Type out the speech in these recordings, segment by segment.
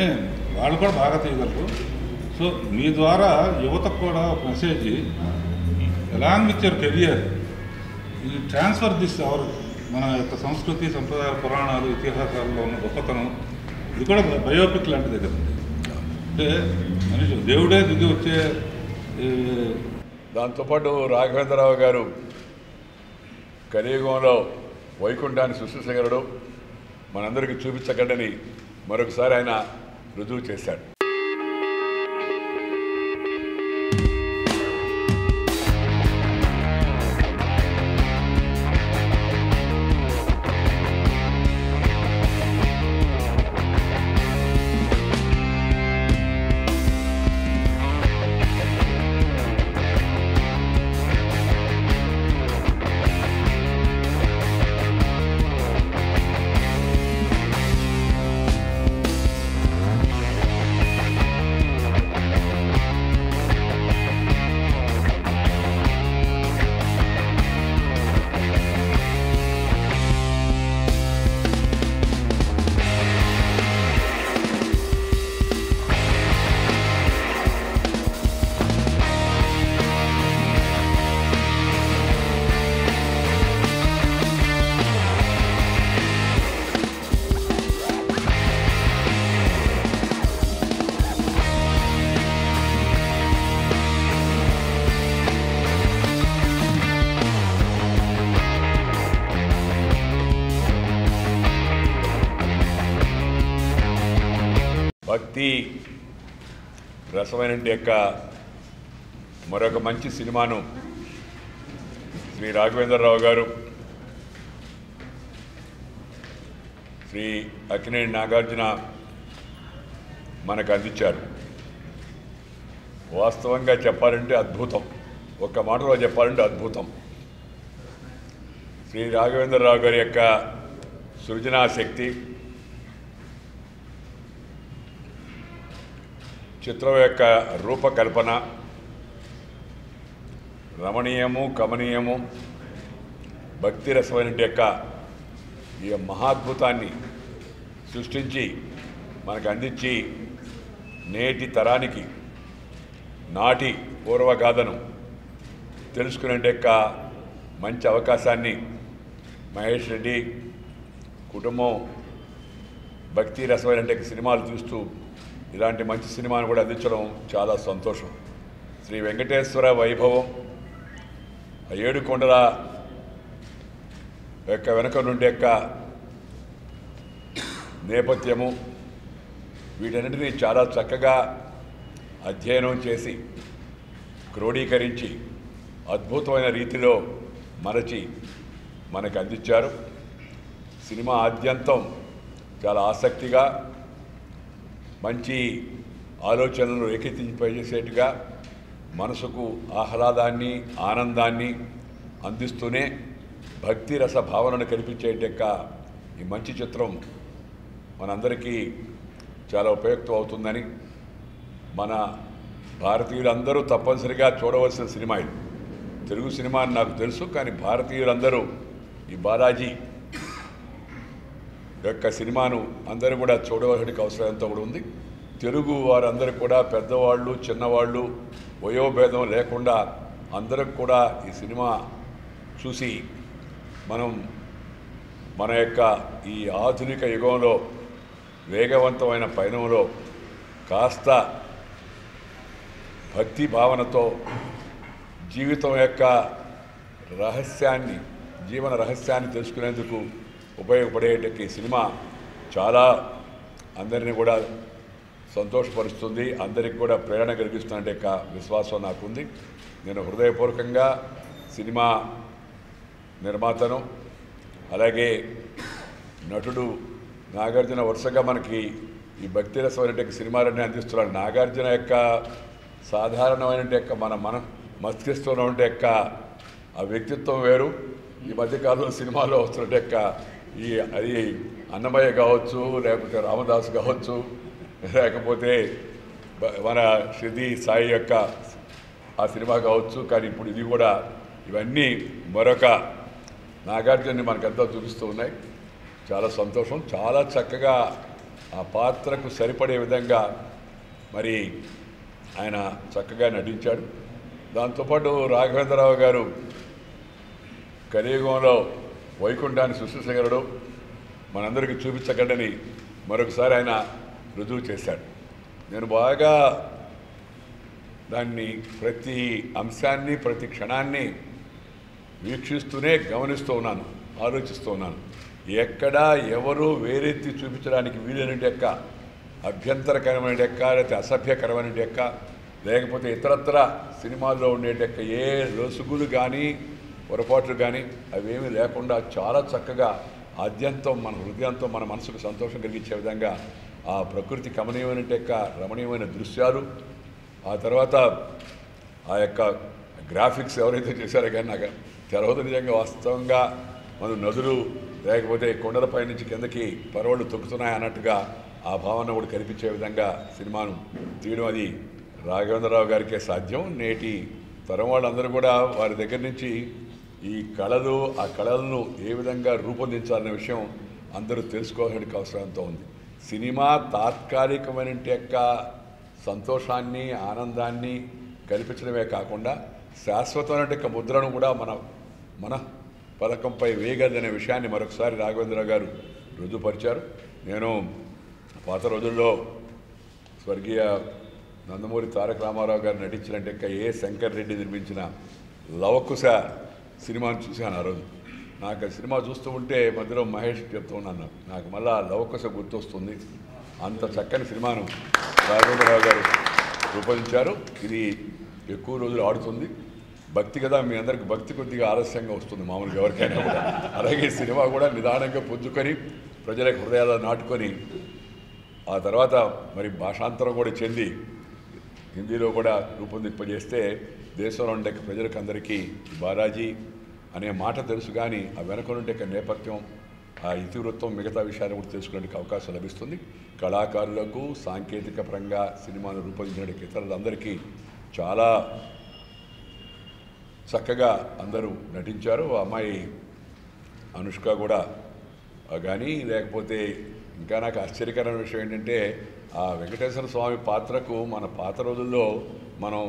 ఏ వాళ్ళు కూడా బాగా తీయగలరు. సో మీ ద్వారా యువతకు కూడా ఒక message, along with your career ఈ ట్రాన్స్ఫర్ దిస్ అవర్ మన యొక్క సంస్కృతి సంప్రదాయాల పురాణాలు ఇతిహాసాల్లో ఉన్న గొప్పతనం ఇది కూడా బయోపిక్ లాంటిదే కదండి. అంటే మనిషి దేవుడే దిగి వచ్చే. దాంతోపాటు రాఘవేంద్రరావు గారు కలియుగంలో వైకుంఠాన్ని సృష్టించగలడు, మనందరికీ చూపించగలని మరొకసారి ఆయన రుజువు చేశాడు. భక్తి రసమైన యొక్క మరొక మంచి సినిమాను శ్రీ రాఘవేంద్రరావు గారు, శ్రీ అక్కినేని నాగార్జున మనకు అందించారు. వాస్తవంగా చెప్పాలంటే అద్భుతం, ఒక్క మాటలో చెప్పాలంటే అద్భుతం. శ్రీ రాఘవేంద్రరావు గారి యొక్క సృజనాశక్తి, చిత్రం యొక్క రూపకల్పన రమణీయము, కమనీయము, భక్తి రసమైన యొక్క ఈ మహాద్భుతాన్ని సృష్టించి మనకు అందించి నేటి తరానికి నాటి పూర్వగాథను తెలుసుకునే యొక్క మంచి అవకాశాన్ని మహేష్ రెడ్డి కుటుంబం భక్తి రసమైన సినిమాలు చూస్తూ ఇలాంటి మంచి సినిమాను కూడా అందించడం చాలా సంతోషం. శ్రీ వెంకటేశ్వర వైభవం, ఏడుకొండల యొక్క వెనుక నుండి యొక్క నేపథ్యము, వీటన్నిటినీ చాలా చక్కగా అధ్యయనం చేసి క్రోడీకరించి అద్భుతమైన రీతిలో మరచి మనకు అందించారు. సినిమా ఆద్యంతం చాలా ఆసక్తిగా మంచి ఆలోచనలు రేకెత్తింపజేసేట్టుగా మనసుకు ఆహ్లాదాన్ని, ఆనందాన్ని అందిస్తూనే భక్తి రస భావనను కల్పించేట ఈ మంచి చిత్రం మనందరికీ చాలా ఉపయుక్తం అవుతుందని, మన భారతీయులందరూ తప్పనిసరిగా చూడవలసిన సినిమా ఇది. తెలుగు సినిమా అని నాకు తెలుసు, కానీ భారతీయులందరూ ఈ బాలాజీ యొక్క సినిమాను అందరూ కూడా చూడవలసిన అవసరం ఎంతో కూడా ఉంది. తెలుగు వారందరూ కూడా పెద్దవాళ్ళు, చిన్నవాళ్ళు, వయోభేదం లేకుండా అందరూ కూడా ఈ సినిమా చూసి మనం మన యొక్క ఈ ఆధునిక యుగంలో వేగవంతమైన పయనంలో కాస్త భక్తి భావనతో జీవితం యొక్క రహస్యాన్ని, జీవన రహస్యాన్ని తెలుసుకునేందుకు ఉపయోగపడేట సినిమా చాలా అందరినీ కూడా సంతోషపరుస్తుంది, అందరికి కూడా ప్రేరణ కలిగిస్తున్నట్టు యొక్క విశ్వాసం నాకుంది. నేను హృదయపూర్వకంగా సినిమా నిర్మాతను, అలాగే నటుడు నాగార్జున వరుసగా మనకి ఈ భక్తి రసమైనటువంటి సినిమాలన్నీ అందిస్తున్నాడు. నాగార్జున యొక్క సాధారణమైన యొక్క మన మస్తిష్కంలో ఉండే యొక్క ఆ వ్యక్తిత్వం వేరు. ఈ మధ్యకాలంలో సినిమాలో వస్తున్నట్టు యొక్క అది అన్నమయ్య కావచ్చు, లేకపోతే రామదాస్ కావచ్చు, లేకపోతే మన షిర్డీ సాయి యొక్క ఆ సినిమా కావచ్చు. కానీ ఇప్పుడు ఇది కూడా, ఇవన్నీ మరొక నాగార్జున్ని మనకంతా చూపిస్తూ ఉన్నాయి. చాలా సంతోషం. చాలా చక్కగా ఆ పాత్రకు సరిపడే విధంగా మరి ఆయన చక్కగా నటించాడు. దాంతోపాటు రాఘవేంద్రరావు గారు కలియుగంలో వైకుంఠాన్ని సృష్టించగలడు, మనందరికీ చూపించగలని మరొకసారి ఆయన రుజువు చేశాడు. నేను బాగా దాన్ని ప్రతి అంశాన్ని ప్రతి క్షణాన్ని వీక్షిస్తూనే గమనిస్తూ ఉన్నాను, ఆలోచిస్తూ ఉన్నాను. ఎక్కడా ఎవరు వేరెత్తి చూపించడానికి వీలైనటి యొక్క అభ్యంతరకరమైన యొక్క లేకపోతే అసభ్యకరమైన యొక్క లేకపోతే ఇతరత్ర సినిమాల్లో ఉండేటి యొక్క ఏ లొసుగులు కానీ పొరపాట్లు కానీ అవేమీ లేకుండా చాలా చక్కగా ఆద్యంతం మన హృదయంతో మన మనసుకు సంతోషం కలిగించే విధంగా ఆ ప్రకృతి కమనీయమైన యొక్క రమణీయమైన దృశ్యాలు, ఆ తర్వాత ఆ యొక్క గ్రాఫిక్స్ ఎవరైతే చేశారో కానీ నాకు తెలవదు నిజంగా. వాస్తవంగా మన నదులు లేకపోతే కొండలపై నుంచి కిందకి పరవళ్ళు తొక్కుతున్నాయి అన్నట్టుగా ఆ భావన కూడా కనిపించే విధంగా సినిమాను తీయడం అది రాఘవేంద్రరావు గారికే సాధ్యం. నేటి తరం వాళ్ళందరూ కూడా వారి దగ్గర నుంచి ఈ కళలు ఆ కళలను ఏ విధంగా రూపొందించాలనే విషయం అందరూ తెలుసుకోవాల్సిన అవసరం ఎంతో ఉంది. సినిమా తాత్కాలికమైన యొక్క సంతోషాన్ని ఆనందాన్ని కల్పించడమే కాకుండా శాశ్వతమైన ముద్రను కూడా మన పథకంపై వేయగలదనే విషయాన్ని మరొకసారి రాఘవేంద్రరావు గారు రుజువుపరిచారు. నేను పాత రోజుల్లో స్వర్గీయ నందమూరి తారక రామారావు గారు నటించినట్టు ఏ శంకర్ రెడ్డి నిర్మించిన లవకుశ సినిమాను చూశాను ఆ రోజు. నాకు ఆ సినిమా చూస్తూ ఉంటే మధ్యలో మహేష్ చెప్తూ ఉన్నాను, నాకు మళ్ళా లవకుశ గుర్తొస్తుంది. అంత చక్కని సినిమాను రాఘవేంద్రరావు గారు రూపొందించారు. ఇది ఎక్కువ రోజులు ఆడుతుంది. భక్తి కదా, మీ అందరికి భక్తి కొద్దిగా ఆలస్యంగా వస్తుంది మామూలుగా ఎవరికైనా కూడా. అలాగే సినిమా కూడా నిదానంగా పుంజుకొని ప్రజలకు హృదయాలు నాటుకొని ఆ తర్వాత మరి భాషాంతరం కూడా చెంది హిందీలో కూడా రూపొందింపజేస్తే దేశంలో ఉండే ప్రజలకు అందరికీ బాలాజీ అనే మాట తెలుసు, కానీ ఆ వెనక ఉండే నేపథ్యం ఆ ఇతివృత్తం మిగతా విషయాన్ని కూడా తెలుసుకునే అవకాశం లభిస్తుంది. కళాకారులకు సాంకేతిక పరంగా సినిమాను రూపొందించిన ఇతరులందరికీ చాలా చక్కగా అందరూ నటించారు. అమ్మాయి అనుష్క కూడా కానీ లేకపోతే ఇంకా నాకు ఆశ్చర్యకరమైన విషయం ఏంటంటే ఆ వెంకటేశ్వర స్వామి పాత్రకు మన పాత రోజుల్లో మనం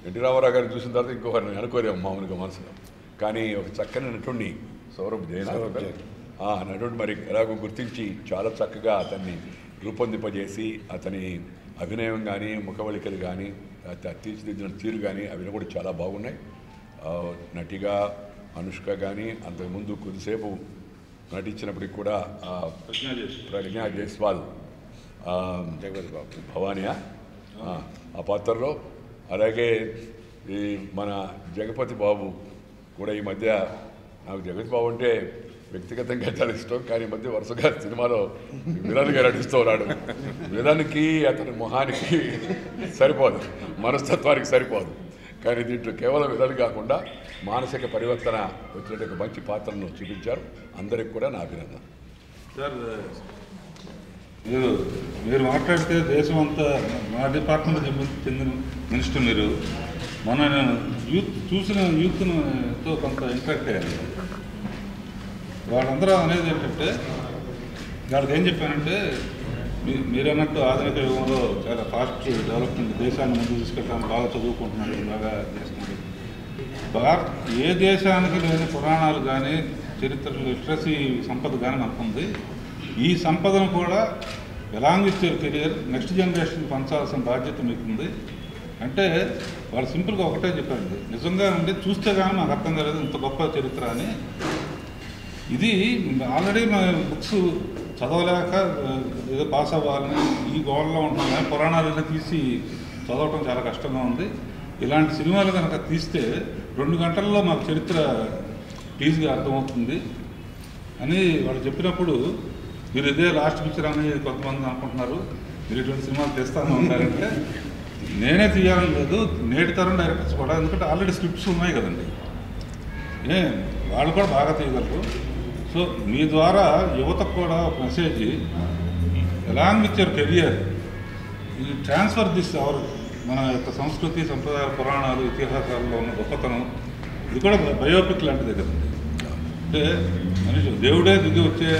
ఎన్టీ రామారావు గారిని చూసిన తర్వాత ఇంకొకరిని అనుకోలేము మామూలుగా మనసులో. కానీ ఒక చక్కని నటుడిని సౌరభ్ జైన్ ఆ నటుడు మరి ఎలాగో గుర్తించి చాలా చక్కగా అతన్ని రూపొందింపజేసి అతని అభినయం కానీ ముఖవళికలు కానీ తీర్చిదిద్దిన తీరు కానీ అవి కూడా చాలా బాగున్నాయి. నటిగా అనుష్క కానీ అంతకుముందు కొద్దిసేపు నటించినప్పటికి కూడా ప్రజ్ఞా జైస్వాల్ భవానియా ఆ పాత్రలో, అలాగే ఈ మన జగపతి బాబు కూడా ఈ మధ్య నాకు జగపతి బాబు అంటే వ్యక్తిగతంగా చాలా ఇష్టం, కానీ ఈ మధ్య వరుసగా సినిమాలో విలన్గా నటిస్తూ ఉన్నాడు. విలన్కి అతని మొహానికి సరిపోదు, మనస్తత్వానికి సరిపోదు. కానీ దీంట్లో కేవలం విలన్ కాకుండా మానసిక పరివర్తన వచ్చినట్టు మంచి పాత్రను చూపించారు. అందరికి కూడా నా అభినందన. సార్ మీరు మాట్లాడితే దేశం అంతా మా డిపార్ట్మెంట్ చెందిన మినిస్టర్ మీరు మొన్న నేను చూసిన యూత్తో కొంత ఇంట్రాక్ట్ అయ్యాను. వాళ్ళందరూ అనేది ఏంటంటే వాళ్ళకి ఏం చెప్పానంటే మీరన్నట్టు ఆధునిక యుగంలో చాలా ఫాస్ట్ డెవలప్మెంట్, దేశాన్ని ముందు తీసుకెళ్ళడానికి బాగా చదువుకుంటున్నాడు, బాగా చేస్తున్నాడు. ఏ దేశానికి లేని పురాణాలు కానీ చరిత్రలు లిటరసీ సంపద కానీ మనకుంది. ఈ సంపదను కూడా along with your career next జనరేషన్కి పంచాల్సిన బాధ్యత మీకుంది అంటే వాళ్ళు సింపుల్గా ఒకటే చెప్పారండి. నిజంగా అంటే చూస్తే కానీ నాకు అర్థం కాలేదు ఇంత గొప్ప చరిత్ర అని. ఇది ఆల్రెడీ మా బుక్స్ చదవలేక ఏదో పాస్ అవ్వాలని ఈ గోల్లో ఉంటాం, కానీ పురాణాలన్నీ తీసి చదవటం చాలా కష్టంగా ఉంది. ఇలాంటి సినిమాలు కనుక తీస్తే 2 గంటల్లో మాకు చరిత్ర ఈజీగా అర్థమవుతుంది అని వాళ్ళు చెప్పినప్పుడు, మీరు ఇదే లాస్ట్ పిక్చర్ అని కొంతమంది అనుకుంటున్నారు, మీరు ఇటువంటి సినిమాలు తెస్తాను ఉంటారంటే నేనే తీయాలని లేదు, నేటి తరం డైరెక్టర్స్ కూడా, ఎందుకంటే ఆల్రెడీ స్క్రిప్ట్స్ ఉన్నాయి కదండి, వాళ్ళు కూడా బాగా తీయగలరు. సో మీ ద్వారా యువతకు కూడా ఒక message, along with your career ఈ ట్రాన్స్ఫర్ దిస్ అవర్ మన యొక్క సంస్కృతి సంప్రదాయ పురాణాలు ఇతిహాసాల్లో ఉన్న గొప్పతనం, ఇది కూడా బయోపిక్ లాంటిదే కదండి. అంటే మనిషి దేవుడే దిగి వచ్చే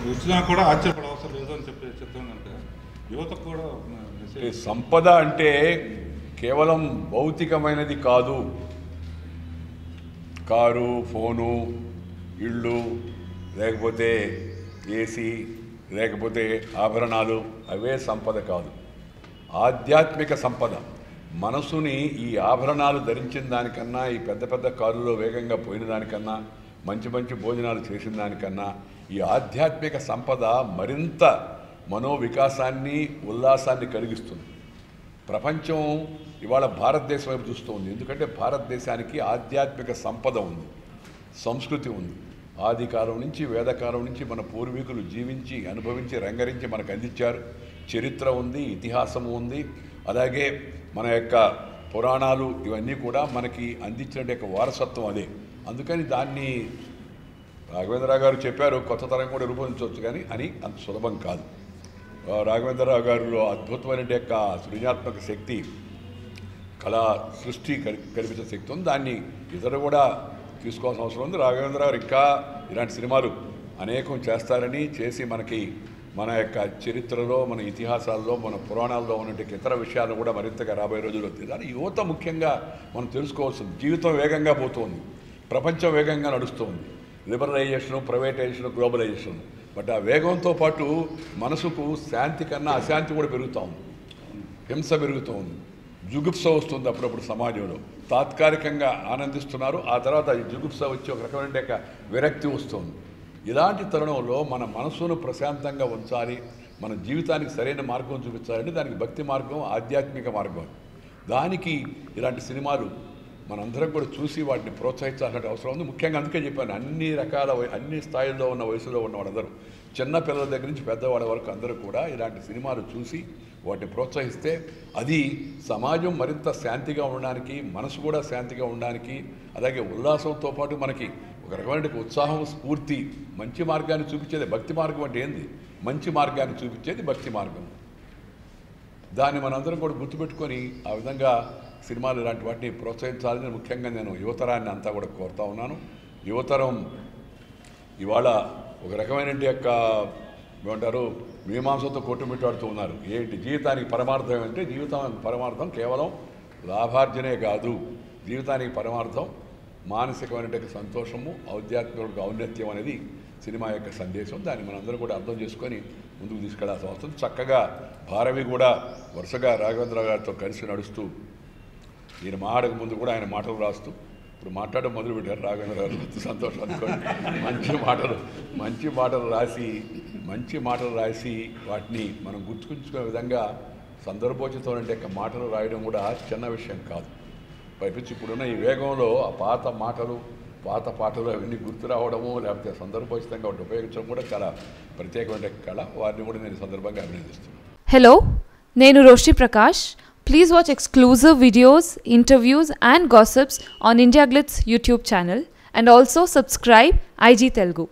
వచ్చినా కూడా ఆశ్చర్యపడవసరం లేదు అని చెప్పే చిత్రం అంటే యువతకు కూడా సంపద అంటే కేవలం భౌతికమైనది కాదు. కారు, ఫోను, ఇళ్ళు, లేకపోతే ఏసీ, లేకపోతే ఆభరణాలు అవే సంపద కాదు. ఆధ్యాత్మిక సంపద. మనసుని ఈ ఆభరణాలు ధరించిన దానికన్నా, ఈ పెద్ద పెద్ద కారులో వేగంగా పోయిన దానికన్నా, మంచి మంచి భోజనాలు చేసిన దానికన్నా ఈ ఆధ్యాత్మిక సంపద మరింత మనోవికాసాన్ని, ఉల్లాసాన్ని కలిగిస్తుంది. ప్రపంచం ఇవాళ భారతదేశం వైపు చూస్తుంది. ఎందుకంటే భారతదేశానికి ఆధ్యాత్మిక సంపద ఉంది, సంస్కృతి ఉంది. ఆది కాలం నుంచి, వేదకాలం నుంచి మన పూర్వీకులు జీవించి, అనుభవించి, రంగరించి మనకు అందించారు. చరిత్ర ఉంది, ఇతిహాసము ఉంది. అలాగే మన యొక్క పురాణాలు ఇవన్నీ కూడా మనకి అందించిన వారసత్వం అదే. అందుకని దాన్ని రాఘవేంద్రరావు గారు చెప్పారు, కొత్త తరం కూడా రూపొందించవచ్చు కానీ అని అంత సులభం కాదు. రాఘవేంద్రరావు గారిలో అద్భుతమైన యొక్క సృజనాత్మక శక్తి, కళా సృష్టి కల్పించే శక్తి ఉంది. దాన్ని ఇతరు కూడా తీసుకోవాల్సిన అవసరం ఉంది. రాఘవేంద్రరావు గారు ఇంకా ఇలాంటి సినిమాలు అనేకం చేస్తారని, చేసి మనకి మన యొక్క చరిత్రలో, మన ఇతిహాసాల్లో, మన పురాణాల్లో ఉన్నటువంటి ఇతర విషయాలు కూడా మరింతగా రాబోయే రోజుల్లో తెలియాలి. యువత ముఖ్యంగా మనం తెలుసుకోవాల్సింది, జీవితం వేగంగా పోతుంది, ప్రపంచం వేగంగా నడుస్తుంది. లిబరలైజేషను, ప్రైవేటైజేషను, గ్లోబలైజేషన్. బట్ ఆ వేగంతో పాటు మనసుకు శాంతి కన్నా అశాంతి కూడా పెరుగుతూ ఉంది, హింస పెరుగుతూ ఉంది, జుగుప్స వస్తుంది. అప్పుడప్పుడు సమాజంలో తాత్కాలికంగా ఆనందిస్తున్నారు, ఆ తర్వాత జుగుప్స వచ్చి ఒక రకమైన విరక్తి వస్తుంది. ఇలాంటి తరుణంలో మన మనసును ప్రశాంతంగా ఉంచాలి, మన జీవితానికి సరైన మార్గం చూపించాలంటే దానికి భక్తి మార్గం, ఆధ్యాత్మిక మార్గం. దానికి ఇలాంటి సినిమాలు మనందరం కూడా చూసి వాటిని ప్రోత్సహించాల్సిన అవసరం ఉంది. ముఖ్యంగా అందుకే చెప్పాను, అన్ని రకాల అన్ని స్థాయిల్లో ఉన్న వయసులో ఉన్న వాళ్ళందరూ, చిన్న పిల్లల దగ్గర నుంచి పెద్దవాళ్ళ వరకు అందరూ కూడా ఇలాంటి సినిమాలు చూసి వాటిని ప్రోత్సహిస్తే అది సమాజం మరింత శాంతిగా ఉండడానికి, మనసు కూడా శాంతిగా ఉండడానికి, అలాగే ఉల్లాసంతో పాటు మనకి ఒక రకమైన ఉత్సాహం, స్ఫూర్తి, మంచి మార్గాన్ని చూపించేది భక్తి మార్గం. అంటే ఏంది? మంచి మార్గాన్ని చూపించేది భక్తి మార్గం. దాన్ని మనందరం కూడా గుర్తుపెట్టుకొని ఆ విధంగా సినిమాలు ఇలాంటి వాటిని ప్రోత్సహించాలని ముఖ్యంగా నేను యువతరాన్ని అంతా కూడా కోరుతా ఉన్నాను. యువతరం ఇవాళ ఒక రకమైన యొక్క ఏమంటారు, మీమాంసంతో కొట్టుమిట్టాడుతూ ఉన్నారు. ఏంటి జీవితానికి పరమార్థం అంటే, జీవితం పరమార్థం కేవలం లాభార్జనే కాదు. జీవితానికి పరమార్థం మానసికమైన సంతోషము, ఆధ్యాత్మిక ఔన్నత్యం అనేది సినిమా యొక్క సందేశం. దాన్ని మనందరూ కూడా అర్థం చేసుకొని ముందుకు తీసుకెళ్లాల్సిన అవసరం. చక్కగా భారవి కూడా వరుసగా రాఘవేంద్ర గారితో కలిసి నడుస్తూ, ఈయన మాటకు ముందు కూడా ఆయన మాటలు రాస్తూ ఇప్పుడు మాట్లాడడం మొదలుపెట్టారు రాఘవేంద్ర గారు. సంతోషం అనుకోండి. మంచి మాటలు రాసి వాటిని మనం గుర్తుంచుకునే విధంగా సందర్భోచితమైన మాటలు రాయడం కూడా చిన్న విషయం కాదు. పైపించి ఇప్పుడున్న ఈ వేగంలో ఆ పాత పాటలు అవన్నీ గుర్తు రావడము, లేకపోతే సందర్భోచితంగా వాటిని ఉపయోగించడం కూడా చాలా ప్రత్యేకమైన కళ. వారిని కూడా నేను సందర్భంగా అభినందిస్తున్నాను. హలో, నేను Roshi Prakash. Please watch exclusive videos, interviews and gossips on India Glitz YouTube channel and also subscribe IG Telugu.